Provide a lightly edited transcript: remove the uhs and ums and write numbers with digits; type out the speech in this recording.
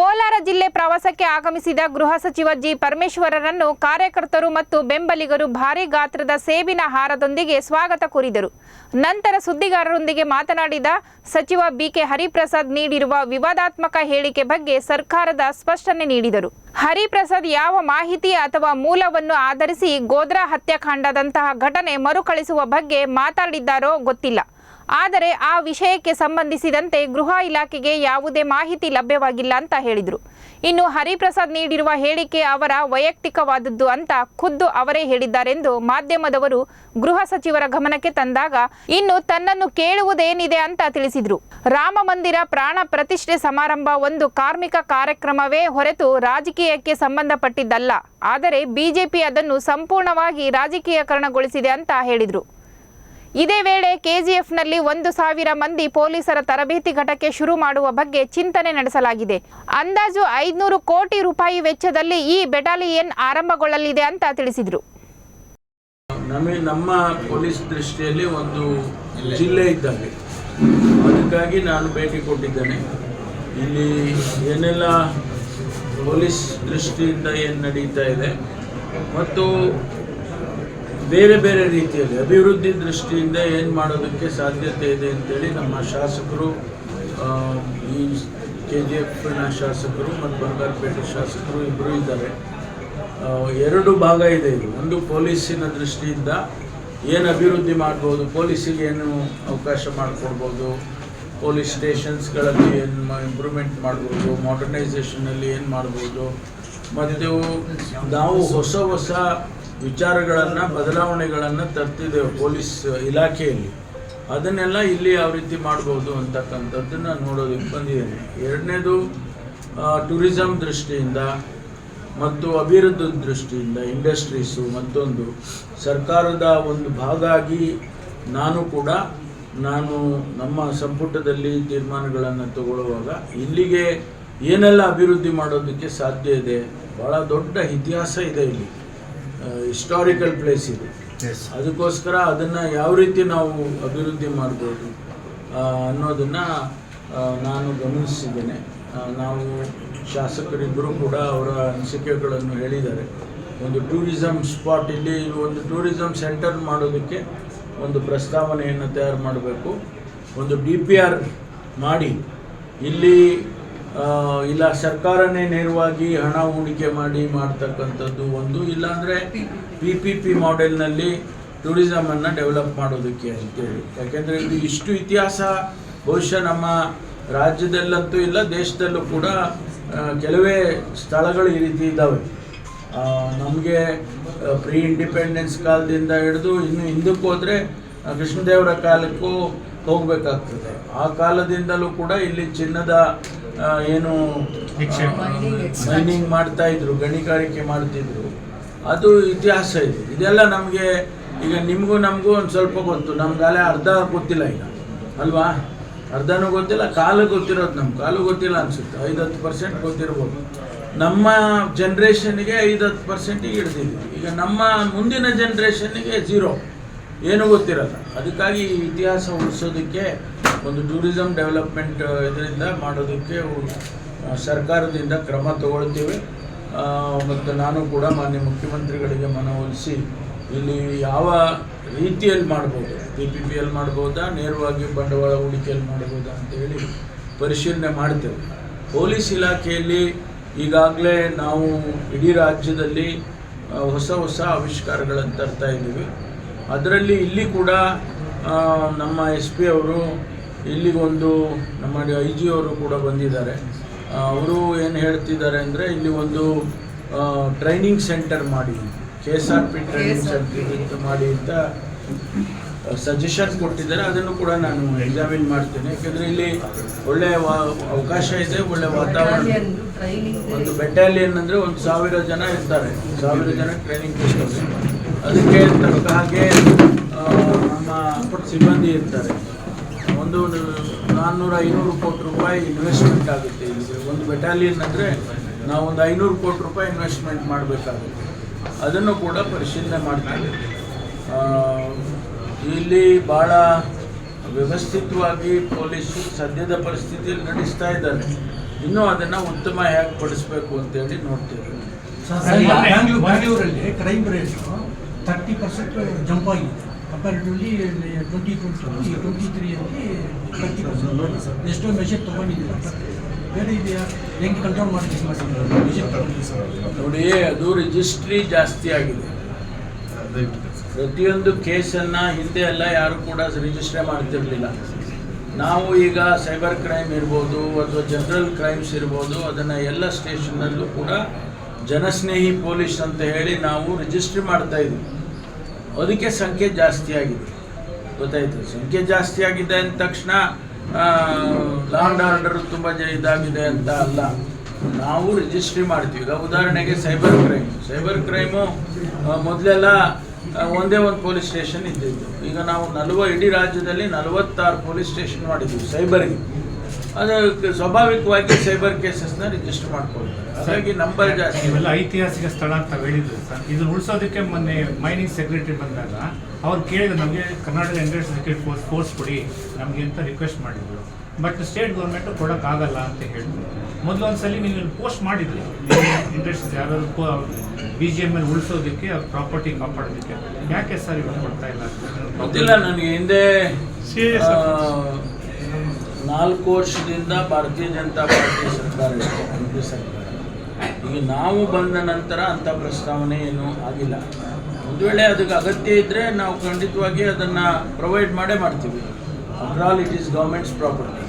ಕೋಲಾರ ಜಿಲ್ಲೆ ಪ್ರವಾಸಕ್ಕೆ ಆಗಮಿಸಿದ ಗೃಹ ಸಚಿವ ಜಿ ಪರಮೇಶ್ವರರನ್ನು ಕಾರ್ಯಕರ್ತರು ಮತ್ತು ಬೆಂಬಲಿಗರು ಭಾರೀ ಗಾತ್ರದ ಸೇಬಿನ ಹಾರದೊಂದಿಗೆ ಸ್ವಾಗತ ಕೋರಿದರು. ನಂತರ ಸುದ್ದಿಗಾರರೊಂದಿಗೆ ಮಾತನಾಡಿದ ಸಚಿವ ಬಿಕೆ ಹರಿಪ್ರಸಾದ್ ನೀಡಿರುವ ವಿವಾದಾತ್ಮಕ ಹೇಳಿಕೆ ಬಗ್ಗೆ ಸರ್ಕಾರದ ಸ್ಪಷ್ಟನೆ ನೀಡಿದರು. ಹರಿಪ್ರಸಾದ್ ಯಾವ ಮಾಹಿತಿ ಅಥವಾ ಮೂಲವನ್ನು ಆಧರಿಸಿ ಗೋಧ್ರಾ ಹತ್ಯಾಕಾಂಡದಂತಹ ಘಟನೆ ಮರುಕಳಿಸುವ ಬಗ್ಗೆ ಮಾತಾಡಿದ್ದಾರೋ ಗೊತ್ತಿಲ್ಲ. ಆದರೆ ಆ ವಿಷಯಕ್ಕೆ ಸಂಬಂಧಿಸಿದಂತೆ ಗೃಹ ಇಲಾಖೆಗೆ ಯಾವುದೇ ಮಾಹಿತಿ ಲಭ್ಯವಾಗಿಲ್ಲ ಅಂತ ಹೇಳಿದರು. ಇನ್ನು ಹರಿಪ್ರಸಾದ್ ನೀಡಿರುವ ಹೇಳಿಕೆ ಅವರ ವೈಯಕ್ತಿಕವಾದದ್ದು ಅಂತ ಖುದ್ದು ಅವರೇ ಹೇಳಿದ್ದಾರೆಂದು ಮಾಧ್ಯಮದವರು ಗೃಹ ಸಚಿವರ ಗಮನಕ್ಕೆ ತಂದಾಗ ಇನ್ನು ತನ್ನನ್ನು ಕೇಳುವುದೇನಿದೆ ಅಂತ ತಿಳಿಸಿದರು. ರಾಮ ಮಂದಿರ ಪ್ರಾಣ ಪ್ರತಿಷ್ಠೆ ಸಮಾರಂಭ ಒಂದು ಕಾರ್ಮಿಕ ಕಾರ್ಯಕ್ರಮವೇ ಹೊರತು ರಾಜಕೀಯಕ್ಕೆ ಸಂಬಂಧಪಟ್ಟಿದ್ದಲ್ಲ. ಆದರೆ ಬಿಜೆಪಿ ಅದನ್ನು ಸಂಪೂರ್ಣವಾಗಿ ರಾಜಕೀಯಕರಣಗೊಳಿಸಿದೆ ಅಂತ ಹೇಳಿದರು. ಇದೇ ವೇಳೆ ಕೆಜಿಎಫ್ನಲ್ಲಿ 1,000 ಮಂದಿ ಪೊಲೀಸರ ತರಬೇತಿ ಘಟಕ ಶುರು ಮಾಡುವ ಬಗ್ಗೆ ಚಿಂತನೆ ನಡೆಸಲಾಗಿದೆ. ಅಂದಾಜು 500 ಕೋಟಿ ರೂಪಾಯಿ ವೆಚ್ಚದಲ್ಲಿ ಈ ಬೆಟಾಲಿಯನ್ ಆರಂಭಗೊಳ್ಳಲಿದೆ ಅಂತ ತಿಳಿಸಿದರು. ನಮ್ಮ ಪೊಲೀಸ್ ದೃಷ್ಟಿಯಲ್ಲಿ ಒಂದು ಜಿಲ್ಲೆ ಇದ್ದಂಗೆ, ಅದಕ್ಕಾಗಿ ನಾನು ಭೇಟಿ ಕೊಟ್ಟಿದ್ದೇನೆ. ಇಲ್ಲಿ ಏನೆಲ್ಲ ಪೊಲೀಸ್ ದೃಷ್ಟಿಯಿಂದ ಏನು ನಡೀತಾ ಇದೆ ಮತ್ತು ಬೇರೆ ಬೇರೆ ರೀತಿಯಲ್ಲಿ ಅಭಿವೃದ್ಧಿ ದೃಷ್ಟಿಯಿಂದ ಏನು ಮಾಡೋದಕ್ಕೆ ಸಾಧ್ಯತೆ ಇದೆ ಅಂತೇಳಿ ನಮ್ಮ ಶಾಸಕರು, ಈ KGFನ ಶಾಸಕರು ಮತ್ತು ಬಂಗಾರಪೇಟೆ ಶಾಸಕರು ಇಬ್ಬರು ಇದ್ದಾರೆ. ಎರಡು ಭಾಗ ಇದೆ ಇದು. ಒಂದು ಪೊಲೀಸಿನ ದೃಷ್ಟಿಯಿಂದ ಏನು ಅಭಿವೃದ್ಧಿ ಮಾಡ್ಬೋದು, ಪೊಲೀಸಿಗೆ ಏನು ಅವಕಾಶ ಮಾಡಿಕೊಡ್ಬೋದು, ಪೊಲೀಸ್ ಸ್ಟೇಷನ್ಸ್ಗಳಲ್ಲಿ ಏನು ಇಂಪ್ರೂವ್ಮೆಂಟ್ ಮಾಡ್ಬೋದು, ಮಾಡರ್ನೈಸೇಷನಲ್ಲಿ ಏನು ಮಾಡ್ಬೋದು, ಮತ್ತು ನಾವು ಹೊಸ ವಿಚಾರಗಳನ್ನು ಬದಲಾವಣೆಗಳನ್ನು ತರ್ತಿದ್ದೇವೆ ಪೊಲೀಸ್ ಇಲಾಖೆಯಲ್ಲಿ. ಅದನ್ನೆಲ್ಲ ಇಲ್ಲಿ ಯಾವ ರೀತಿ ಮಾಡ್ಬೋದು ಅಂತಕ್ಕಂಥದ್ದನ್ನು ನೋಡೋದಕ್ಕೆ ಬಂದಿದ್ದೇನೆ. ಎರಡನೇದು ಟೂರಿಸಂ ದೃಷ್ಟಿಯಿಂದ ಮತ್ತು ಅಭಿವೃದ್ಧಿ ದೃಷ್ಟಿಯಿಂದ ಇಂಡಸ್ಟ್ರೀಸು ಮತ್ತೊಂದು ಸರ್ಕಾರದ ಒಂದು ಭಾಗ ಆಗಿ ನಾನು ನಮ್ಮ ಸಂಪುಟದಲ್ಲಿ ತೀರ್ಮಾನಗಳನ್ನು ತಗೊಳ್ಳುವಾಗ ಇಲ್ಲಿಗೆ ಏನೆಲ್ಲ ಅಭಿವೃದ್ಧಿ ಮಾಡೋದಕ್ಕೆ ಸಾಧ್ಯ ಇದೆ. ಭಾಳ ದೊಡ್ಡ ಇತಿಹಾಸ ಇದೆ ಇಲ್ಲಿ, ಹಿಸ್ಟಾರಿಕಲ್ ಪ್ಲೇಸ್ ಇದು. ಅದಕ್ಕೋಸ್ಕರ ಅದನ್ನು ಯಾವ ರೀತಿ ನಾವು ಅಭಿವೃದ್ಧಿ ಮಾಡ್ಬೋದು ಅನ್ನೋದನ್ನು ನಾನು ಗಮನಿಸಿದ್ದೇನೆ. ನಾವು ಶಾಸಕರಿಬ್ಬರು ಕೂಡ ಅವರ ಅನಿಸಿಕೆಗಳನ್ನು ಹೇಳಿದ್ದಾರೆ. ಒಂದು ಟೂರಿಸಂ ಸ್ಪಾಟ್, ಇಲ್ಲಿ ಒಂದು ಟೂರಿಸಂ ಸೆಂಟರ್ ಮಾಡೋದಕ್ಕೆ ಒಂದು ಪ್ರಸ್ತಾವನೆಯನ್ನು ತಯಾರು ಮಾಡಬೇಕು. ಒಂದು DPR ಮಾಡಿ ಇಲ್ಲಿ ಇಲ್ಲ ಸರ್ಕಾರನೇ ನೇರವಾಗಿ ಹಣ ಹೂಡಿಕೆ ಮಾಡ್ತಕ್ಕಂಥದ್ದು ಒಂದು, ಇಲ್ಲಾಂದರೆ PPP ಮಾಡೆಲ್ನಲ್ಲಿ ಟೂರಿಸಮನ್ನು ಡೆವಲಪ್ ಮಾಡೋದಕ್ಕೆ ಅಂತೇಳಿ. ಯಾಕೆಂದರೆ ಇದು ಇಷ್ಟು ಇತಿಹಾಸ ಬಹುಶಃ ನಮ್ಮ ರಾಜ್ಯದಲ್ಲಂತೂ ಇಲ್ಲ, ದೇಶದಲ್ಲೂ ಕೂಡ ಕೆಲವೇ ಸ್ಥಳಗಳು ಈ ರೀತಿ ಇದ್ದಾವೆ. ನಮಗೆ ಪ್ರೀ ಇಂಡಿಪೆಂಡೆನ್ಸ್ ಕಾಲದಿಂದ ಹಿಡಿದು ಇನ್ನು ಹಿಂದಕ್ಕೆ ಹೋದರೆ ಕೃಷ್ಣದೇವರ ಕಾಲಕ್ಕೂ ಹೋಗಬೇಕಾಗ್ತದೆ. ಆ ಕಾಲದಿಂದಲೂ ಕೂಡ ಇಲ್ಲಿ ಚಿನ್ನದ ಏನು ಮೈನಿಂಗ್ ಮಾಡ್ತಾಯಿದ್ರು, ಗಣಿಗಾರಿಕೆ ಮಾಡ್ತಿದ್ರು, ಅದು ಇತಿಹಾಸ ಇದೆ. ಇದೆಲ್ಲ ನಮಗೆ ಈಗ ನಿಮಗೂ ನಮಗೂ ಒಂದು ಸ್ವಲ್ಪ ಗೊತ್ತು, ನಮ್ಗಾಲೆ ಅರ್ಧ ಗೊತ್ತಿಲ್ಲ ಈಗ ಅಲ್ವಾ, ಅರ್ಧನೂ ಗೊತ್ತಿಲ್ಲ, ಕಾಲು ಗೊತ್ತಿರೋದು ನಮ್ಮ ಕಾಲು ಗೊತ್ತಿಲ್ಲ ಅನಿಸುತ್ತೆ. 5-10% ಗೊತ್ತಿರ್ಬೋದು. ನಮ್ಮ ಜನ್ರೇಷನ್ಗೆ 5-10% ಹಿಡ್ದಿದ್ವಿ. ಈಗ ನಮ್ಮ ಮುಂದಿನ ಜನ್ರೇಷನ್ಗೆ 0, ಏನೂ ಗೊತ್ತಿರಲ್ಲ. ಅದಕ್ಕಾಗಿ ಇತಿಹಾಸ ಉಳಿಸೋದಕ್ಕೆ ಒಂದು ಟೂರಿಸಂ ಡೆವಲಪ್ಮೆಂಟ್ ಇದರಿಂದ ಮಾಡೋದಕ್ಕೆ ಸರ್ಕಾರದಿಂದ ಕ್ರಮ ತಗೊಳ್ತೀವಿ. ಮತ್ತು ನಾನು ಕೂಡ ಮಾನ್ಯ ಮುಖ್ಯಮಂತ್ರಿಗಳಿಗೆ ಮನವೊಲಿಸಿ ಇಲ್ಲಿ ಯಾವ ರೀತಿಯಲ್ಲಿ ಮಾಡ್ಬೋದು, PPPಯಲ್ಲಿ ಮಾಡ್ಬೋದಾ, ನೇರವಾಗಿ ಬಂಡವಾಳ ಹೂಡಿಕೆಯಲ್ಲಿ ಮಾಡ್ಬೋದಾ ಅಂತೇಳಿ ಪರಿಶೀಲನೆ ಮಾಡ್ತೇವೆ. ಪೊಲೀಸ್ ಇಲಾಖೆಯಲ್ಲಿ ಈಗಾಗಲೇ ನಾವು ಇಡೀ ರಾಜ್ಯದಲ್ಲಿ ಹೊಸ ಆವಿಷ್ಕಾರಗಳನ್ನು ತರ್ತಾ ಇದ್ದೀವಿ. ಅದರಲ್ಲಿ ಇಲ್ಲಿ ಕೂಡ ನಮ್ಮ SP ಅವರು, ಇಲ್ಲಿಗೊಂದು ನಮ್ಮ IG ಅವರು ಕೂಡ ಬಂದಿದ್ದಾರೆ. ಅವರು ಏನು ಹೇಳ್ತಿದ್ದಾರೆ ಅಂದರೆ ಇಲ್ಲಿ ಒಂದು ಟ್ರೈನಿಂಗ್ ಸೆಂಟರ್ ಮಾಡಿ, KSRP ಟ್ರೈನಿಂಗ್ ಸೆಂಟರ್ ಮಾಡಿ ಅಂತ ಸಜೆಷನ್ ಕೊಟ್ಟಿದ್ದಾರೆ. ಅದನ್ನು ಕೂಡ ನಾನು ಎಕ್ಸಾಮಿನ್ ಮಾಡ್ತೇನೆ. ಯಾಕೆಂದರೆ ಇಲ್ಲಿ ಒಳ್ಳೆಯ ಅವಕಾಶ ಇದೆ, ಒಳ್ಳೆಯ ವಾತಾವರಣ. ಒಂದು ಬೆಟಾಲಿಯನ್ ಅಂದರೆ 1,000 ಜನ ಇರ್ತಾರೆ, 1,000 ಜನ ಟ್ರೈನಿಂಗ್ ಕೊಡ್ತಾರೆ. ಅದಕ್ಕೆ ತಕ್ಕ ಹಾಗೆ ನಮ್ಮ ಸಿಬ್ಬಂದಿ ಇರ್ತಾರೆ. ಒಂದು 400-500 ಕೋಟಿ ರೂಪಾಯಿ ಇನ್ವೆಸ್ಟ್ಮೆಂಟ್ ಆಗುತ್ತೆ. ಇಲ್ಲಿ ಒಂದು ಬೆಟಾಲಿಯನ್ ಅಂದರೆ ನಾವು ಒಂದು 500 ಕೋಟಿ ರೂಪಾಯಿ ಇನ್ವೆಸ್ಟ್ಮೆಂಟ್ ಮಾಡಬೇಕಾಗುತ್ತೆ. ಅದನ್ನು ಕೂಡ ಪರಿಶೀಲನೆ ಮಾಡ್ತೀವಿ. ಇಲ್ಲಿ ಭಾಳ ವ್ಯವಸ್ಥಿತವಾಗಿ ಪೊಲೀಸರು ಸದ್ಯದ ಪರಿಸ್ಥಿತಿಯಲ್ಲಿ ನಡೆಸ್ತಾ ಇದ್ದಾರೆ. ಇನ್ನೂ ಅದನ್ನು ಉತ್ತಮ ಹೇಗೆ ಪಡಿಸ್ಬೇಕು ಅಂತೇಳಿ ನೋಡ್ತೀವಿ. ಬ್ಯಾಂಗ್ಳೂರಲ್ಲಿ ಕ್ರೈಮ್ ರೇಟ್ 30% ಜಂಪ್ ಆಗಿದೆ ಕಂಪ್ಯಾರಿಟಿವ್ಲಿ 2023 30%. ಎಷ್ಟೋ ಮೆಷರ್ ತೊಗೊಂಡಿದ್ದೀರಾ ಬೇರೆ ಇದೆಯಾ ಹೆಂಗೆ ಕಂಟ್ರೋಲ್ ನೋಡಿ, ಅದು ರಿಜಿಸ್ಟ್ರಿ ಜಾಸ್ತಿ ಆಗಿದೆ. ಪ್ರತಿಯೊಂದು ಕೇಸನ್ನು ಹಿಂದೆ ಎಲ್ಲ ಯಾರು ಕೂಡ ರಿಜಿಸ್ಟ್ರೇ ಮಾಡ್ತಿರಲಿಲ್ಲ. ನಾವು ಈಗ ಸೈಬರ್ ಕ್ರೈಮ್ ಇರ್ಬೋದು ಅಥವಾ ಜನರಲ್ ಕ್ರೈಮ್ಸ್ ಇರ್ಬೋದು, ಅದನ್ನು ಎಲ್ಲ ಸ್ಟೇಷನ್ನಲ್ಲೂ ಕೂಡ ಜನಸ್ನೇಹಿ ಪೊಲೀಸ್ ಅಂತ ಹೇಳಿ ನಾವು ರಿಜಿಸ್ಟ್ರಿ ಮಾಡ್ತಾಯಿದ್ವಿ. ಅದಕ್ಕೆ ಸಂಖ್ಯೆ ಜಾಸ್ತಿ ಆಗಿದೆ, ಗೊತ್ತಾಯಿತು. ಸಂಖ್ಯೆ ಜಾಸ್ತಿ ಆಗಿದೆ ಅಂದ ತಕ್ಷಣ ಲಾ ಆ್ಯಂಡ್ ಆರ್ಡರ್ ತುಂಬ ಇದಾಗಿದೆ ಅಂತ ಅಲ್ಲ, ನಾವು ರಿಜಿಸ್ಟ್ರಿ ಮಾಡ್ತೀವಿ. ಈಗ ಉದಾಹರಣೆಗೆ ಸೈಬರ್ ಕ್ರೈಮು ಮೊದಲೆಲ್ಲ ಒಂದೇ ಒಂದು ಪೊಲೀಸ್ ಸ್ಟೇಷನ್ ಇದ್ದಿದ್ದು. ಈಗ ನಾವು ಇಡೀ ರಾಜ್ಯದಲ್ಲಿ 46 ಪೊಲೀಸ್ ಸ್ಟೇಷನ್ ಮಾಡಿದ್ದೀವಿ ಸೈಬರ್ಗೆ. ಅದು ಸ್ವಾಭಾವಿಕವಾಗಿ ಸೈಬರ್ ಕೇಸಸ್ನ ರಿಜಿಸ್ಟರ್ ಮಾಡ್ಕೊಳ್ತಾರೆ, ಹಾಗಾಗಿ ನಂಬರ್ ಜಾಸ್ತಿ. ಇವೆಲ್ಲ ಐತಿಹಾಸಿಕ ಸ್ಥಳ ಅಂತ ಹೇಳಿದ್ರು ಸರ್. ಇದನ್ನು ಉಳಿಸೋದಕ್ಕೆ ಮೊನ್ನೆ ಮೈನಿಂಗ್ ಸೆಕ್ರೆಟರಿ ಬಂದಾಗ ಅವ್ರು ಕೇಳಿದ್ರು, ನಮಗೆ ಕರ್ನಾಟಕ ಎಂಡೇಂಜರ್ಡ್ ಸೆಕ್ಯೂರಿಟಿ ಫೋರ್ಸ್ ಕೊಡಿ ನಮಗೆ ಅಂತ ರಿಕ್ವೆಸ್ಟ್ ಮಾಡಿದ್ರು. ಬಟ್ ಸ್ಟೇಟ್ ಗೌರ್ಮೆಂಟು ಕೊಡೋಕ್ಕಾಗಲ್ಲ ಅಂತ ಹೇಳಿದ್ರು. ಮೊದಲು ಒಂದ್ಸಲಿ ನೀವು ಪೋಸ್ಟ್ ಮಾಡಿದ್ರಿ ಇಂಟ್ರೆಸ್ಟ್ ಯಾರಾದ್ರು BGM ಉಳಿಸೋದಕ್ಕೆ, ಅವ್ರ ಪ್ರಾಪರ್ಟಿ ಕಾಪಾಡೋದಕ್ಕೆ. ಯಾಕೆ ಸರ್ ಇವಾಗ ಕೊಡ್ತಾ ಇಲ್ಲ? ಗೊತ್ತಿಲ್ಲ ನನಗೆ. ಹಿಂದೆ 4 ವರ್ಷದಿಂದ ಭಾರತೀಯ ಜನತಾ ಪಾರ್ಟಿ ಸರ್ಕಾರ ಇತ್ತು, ಕಾಂಗ್ರೆಸ್ ಸರ್ಕಾರ. ಈಗ ನಾವು ಬಂದ ನಂತರ ಅಂಥ ಪ್ರಸ್ತಾವನೆ ಏನೂ ಆಗಿಲ್ಲ. ಒಂದು ವೇಳೆ ಅದಕ್ಕೆ ಅಗತ್ಯ ಇದ್ದರೆ ನಾವು ಖಂಡಿತವಾಗಿ ಅದನ್ನು ಪ್ರೊವೈಡ್ ಮಾಡೇ ಮಾಡ್ತೀವಿ. After all it is governments property.